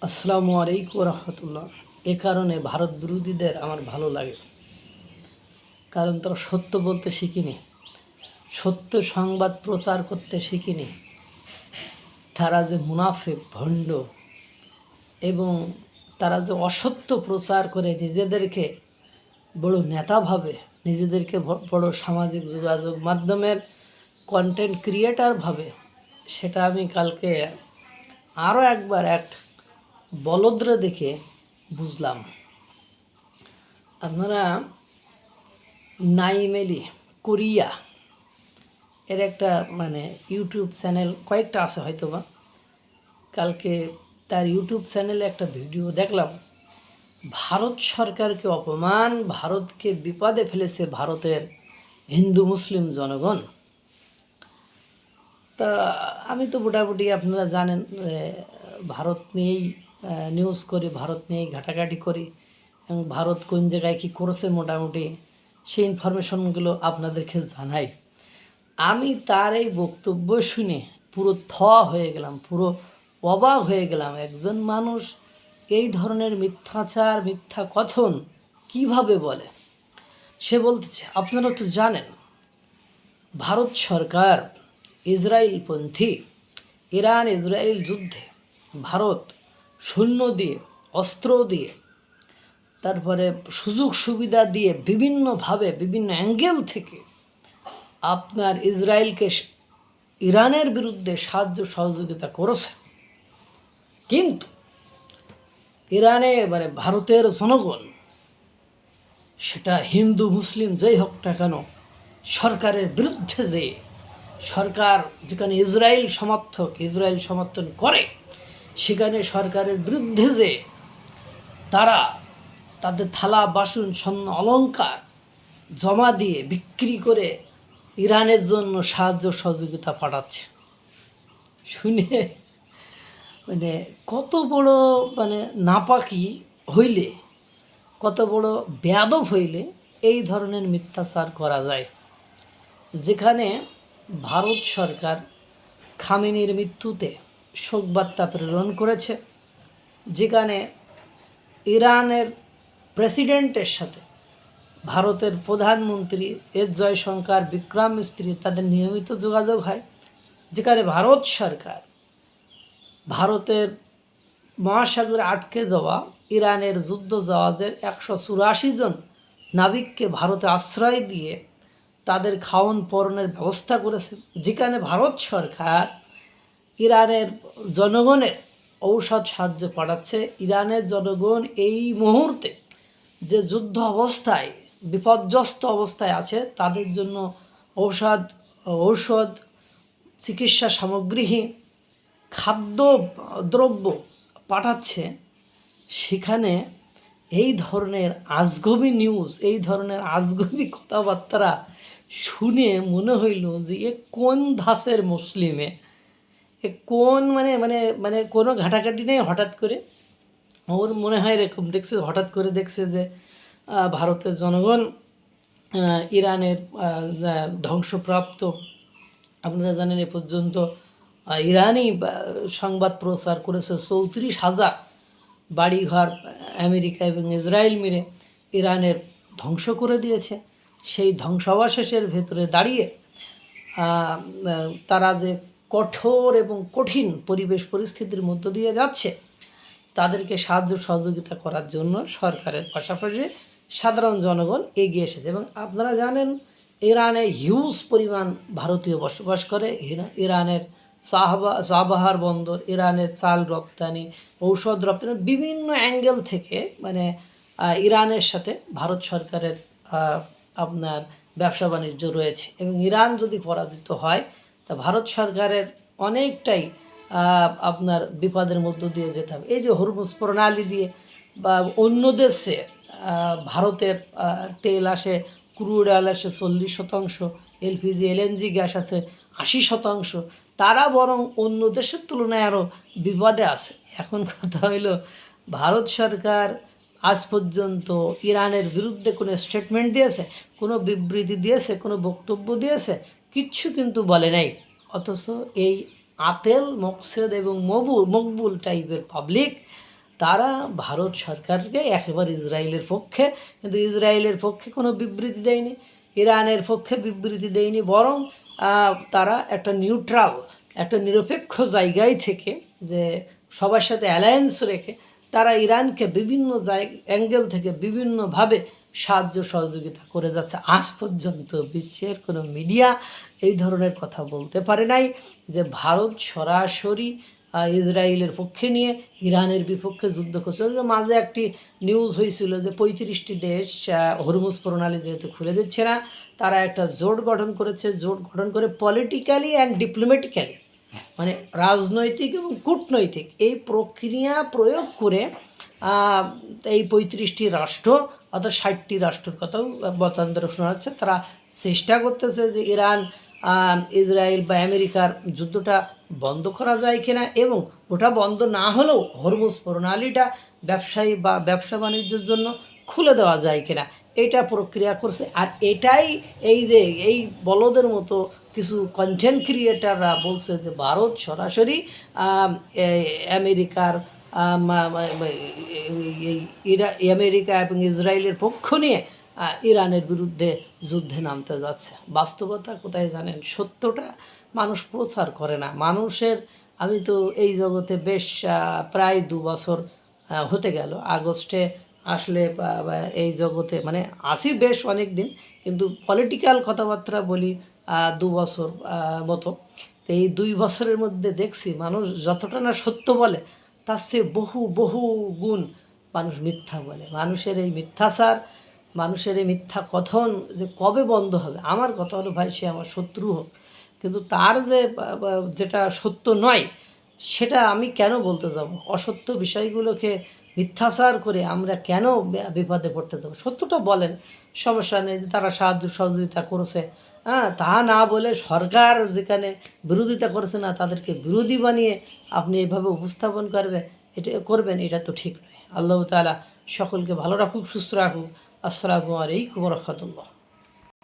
আসসালামু আলাইকুম রহমতুল্লাহ। এ কারণে ভারত বিরোধীদের আমার ভালো লাগে, কারণ তারা সত্য বলতে শিখিনি, সত্য সংবাদ প্রচার করতে শিখিনি। তারা যে মুনাফিক, ভণ্ড এবং তারা যে অসত্য প্রচার করে নিজেদেরকে বড় নেতা ভাবে, নিজেদেরকে বড় সামাজিক যোগাযোগ মাধ্যমের কন্টেন্ট ক্রিয়েটার ভাবে, সেটা আমি কালকে আরও একবার এক বলদ্রে দেখে বুঝলাম। আপনারা নাইম আলী কোরিয়া এর একটা ইউটিউব চ্যানেল কয়েকটা আছে হয়তো বা, কালকে তার ইউটিউব চ্যানেলে একটা ভিডিও দেখলাম। ভারত সরকারকে অপমান, ভারতকে বিপদে ফেলেছে ভারতের হিন্দু মুসলিম জনগণ। তা আমি তো মোটামুটি আপনারা জানেন ভারত নিয়েই নিউজ করি, ভারত নিয়েই ঘাটাঘাটি করি, এবং ভারত কোন জায়গায় কী করেছে মোটামুটি সেই ইনফরমেশনগুলো আপনাদেরকে জানাই। আমি তার এই বক্তব্য শুনে পুরো হয়ে গেলাম, পুরো অবাক হয়ে গেলাম। একজন মানুষ এই ধরনের মিথ্যাচার, মিথ্যা কথন কিভাবে বলে। সে বলতেছে, আপনারা তো জানেন ভারত সরকার ইসরায়েলপন্থী, ইরান ইসরায়েল যুদ্ধে ভারত সৈন্য দিয়ে, অস্ত্র দিয়ে, তারপরে সুযোগ সুবিধা দিয়ে বিভিন্নভাবে বিভিন্ন অ্যাঙ্গেল থেকে আপনার ইসরায়েলকে ইরানের বিরুদ্ধে সাহায্য সহযোগিতা করেছে। কিন্তু ইরানে ভারতের জনগণ, সেটা হিন্দু মুসলিম যেই হোক না কেন, সরকারের বিরুদ্ধে যে সরকার যেখানে ইসরায়েল সমর্থন করে, সেখানে সরকারের বিরুদ্ধে যে তারা তাদের থালা বাসন স্বর্ণ অলংকার জমা দিয়ে বিক্রি করে ইরানের জন্য সাহায্য সহযোগিতা পাঠাচ্ছে। শুনে কত বড় নাপাকি হইলে, কত বড় বেয়াদব হইলে এই ধরনের মিথ্যাচার করা যায়। যেখানে ভারত সরকার খামেনির মৃত্যুতে শোকবার্তা প্রেরণ করেছে, যেখানে ইরানের প্রেসিডেন্টের সাথে ভারতের প্রধানমন্ত্রী এস জয়শঙ্কর, বিক্রম মিস্ত্রি তাদের নিয়মিত যোগাযোগ হয়, যেখানে ভারত সরকার ভারতের মহাসাগরে আটকে যাওয়া ইরানের যুদ্ধ জাহাজের 184 জন নাবিককে ভারতে আশ্রয় দিয়ে তাদের খাওয়ান পরনের ব্যবস্থা করেছে, যেখানে ভারত সরকার ইরানের জনগণের ঔষধ সাহায্য পাঠাচ্ছে। ইরানের জনগণ এই মুহূর্তে যে যুদ্ধ অবস্থায়, বিপর্যস্ত অবস্থায় আছে, তাদের জন্য ঔষধ, চিকিৎসা সামগ্রী, খাদ্য দ্রব্য পাঠাচ্ছে। সেখানে এই ধরনের আজগবি নিউজ, এই ধরনের আজগবি কথাবার্তা শুনে মনে হইল যে এ কোন ধাঁচের মুসলিমে, এ কোন কোনো ঘাটাঘাটি নেই। হঠাৎ করে ওর মনে হয় এরকম দেখছে, হঠাৎ করে দেখছে যে ভারতের জনগণ ইরানের ধ্বংসপ্রাপ্ত, আপনারা জানেন এ পর্যন্ত ইরানই সংবাদ প্রচার করেছে 34,000 বাড়িঘর আমেরিকা এবং ইসরায়েল মিলে ইরানের ধ্বংস করে দিয়েছে। সেই ধ্বংসাবশেষের ভেতরে দাঁড়িয়ে তারা যে কঠোর এবং কঠিন পরিস্থিতির মধ্য দিয়ে যাচ্ছে, তাদেরকে সাহায্য সহযোগিতা করার জন্য সরকারের পাশাপাশি সাধারণ জনগণ এগিয়ে এসেছে। এবং আপনারা জানেন ইরানে হিউজ পরিমাণ ভারতীয় বসবাস করে। ইরানের চাবাহার বন্দর, ইরানের চাল রপ্তানি, ঔষধ রপ্তানি, বিভিন্ন অ্যাঙ্গেল থেকে ইরানের সাথে ভারত সরকারের আপনার ব্যবসা বাণিজ্য রয়েছে। এবং ইরান যদি পরাজিত হয়, তা ভারত সরকারের অনেকটাই আপনার বিপদের মধ্য দিয়ে যেতে হবে। এই যে হরমুজ প্রণালী দিয়ে বা অন্য দেশে ভারতের তেল আসে, ক্রুড অয়েল আসে 40%, এলপিজি এলএনজি গ্যাস আছে 80%, তারা বরং অন্য দেশের তুলনায় আরও বিপদে আছে। এখন কথা হইল, ভারত সরকার আজ পর্যন্ত ইরানের বিরুদ্ধে কোনো স্টেটমেন্ট দিয়েছে, কোনো বিবৃতি দিয়েছে, কোনো বক্তব্য দিয়েছে? কিচ্ছু কিন্তু বলে নাই। অথচ এই আতেল, মকসেদ এবং মকবুল টাইপের পাবলিক তারা ভারত সরকারকে একেবারে ইসরায়েলের পক্ষে, কিন্তু ইসরায়েলের পক্ষে কোনো বিবৃতি দেয়নি, ইরানের পক্ষে বিবৃতি দেয়নি, বরং তারা একটা নিউট্রাল, একটা নিরপেক্ষ জায়গায় থেকে, যে সবার সাথে অ্যালায়েন্স রেখে তারা ইরানকে বিভিন্ন অ্যাঙ্গেল থেকে বিভিন্নভাবে সাহায্য সহযোগিতা করে যাচ্ছে। আজ পর্যন্ত বিশ্বের কোনো মিডিয়া এই ধরনের কথা বলতে পারে নাই যে ভারত সরাসরি ইসরায়েলের পক্ষে নিয়ে ইরানের বিপক্ষে যুদ্ধ করছে। মাঝে একটি নিউজ হয়েছিল যে 35টি দেশ হরমুজ প্রণালী যেহেতু খুলে দিচ্ছে না, তারা একটা জোট গঠন করেছে। জোট গঠন করে পলিটিক্যালি অ্যান্ড ডিপ্লোম্যাটিক্যালি, মানে রাজনৈতিক এবং কূটনৈতিক এই প্রক্রিয়া প্রয়োগ করে এই 35টি রাষ্ট্র অর্থাৎ 60টি রাষ্ট্রের কথাও মতান্তরে শোনা যাচ্ছে, তারা চেষ্টা করতেছে যে ইরান ইসরায়েল বা আমেরিকার যুদ্ধটা বন্ধ করা যায় কিনা, এবং ওটা বন্ধ না হলেও হরমুজ প্রণালীটা ব্যবসায়ী বা ব্যবসা বাণিজ্যের জন্য খুলে দেওয়া যায় কিনা, এটা প্রক্রিয়া করছে। আর এটাই এই যে এই বলদের মতো কিছু কন্টেন্ট ক্রিয়েটাররা বলছে যে ভারত সরাসরি আমেরিকার আমেরিকা এবং ইসরায়েলের পক্ষ নিয়ে ইরানের বিরুদ্ধে যুদ্ধে নামতে যাচ্ছে। বাস্তবতা কোথায় জানেন? সত্যটা মানুষ প্রচার করে না। মানুষের, আমি তো এই জগতে বেশ প্রায় 2 বছর হতে গেল, আগস্টে আসলে এই জগতে মানে আসি বেশ অনেক দিন, কিন্তু পলিটিক্যাল কথাবার্তা বলি 2 বছর মতো। তো এই 2 বছরের মধ্যে দেখছি মানুষ যতটা না সত্য বলে তার চেয়ে বহু বহু গুণ মানুষ মিথ্যা বলে। মানুষের এই মিথ্যাচার, মানুষের এই মিথ্যা কথন যে কবে বন্ধ হবে? আমার কথা হলো, ভাই সে আমার শত্রু হোক, কিন্তু তার যে যেটা সত্য নয় সেটা আমি কেন বলতে যাব? অসত্য বিষয়গুলোকে মিথ্যাচার করে আমরা কেন বিপদে পড়তে দেবো? সত্যটা বলেন, সমস্যা নেই। যে তারা সাহায্য সহযোগিতা করেছে, তা না বলে সরকার যেখানে বিরোধিতা করেছে না, তাদেরকে বিরোধী বানিয়ে আপনি এভাবে উপস্থাপন করবেন, এটা তো ঠিক নয়। আল্লাহ তাআলা সকলকে ভালো রাখুক, সুস্থ রাখুক। আসসালামু আলাইকুম ওয়া রাহমাতুল্লাহ।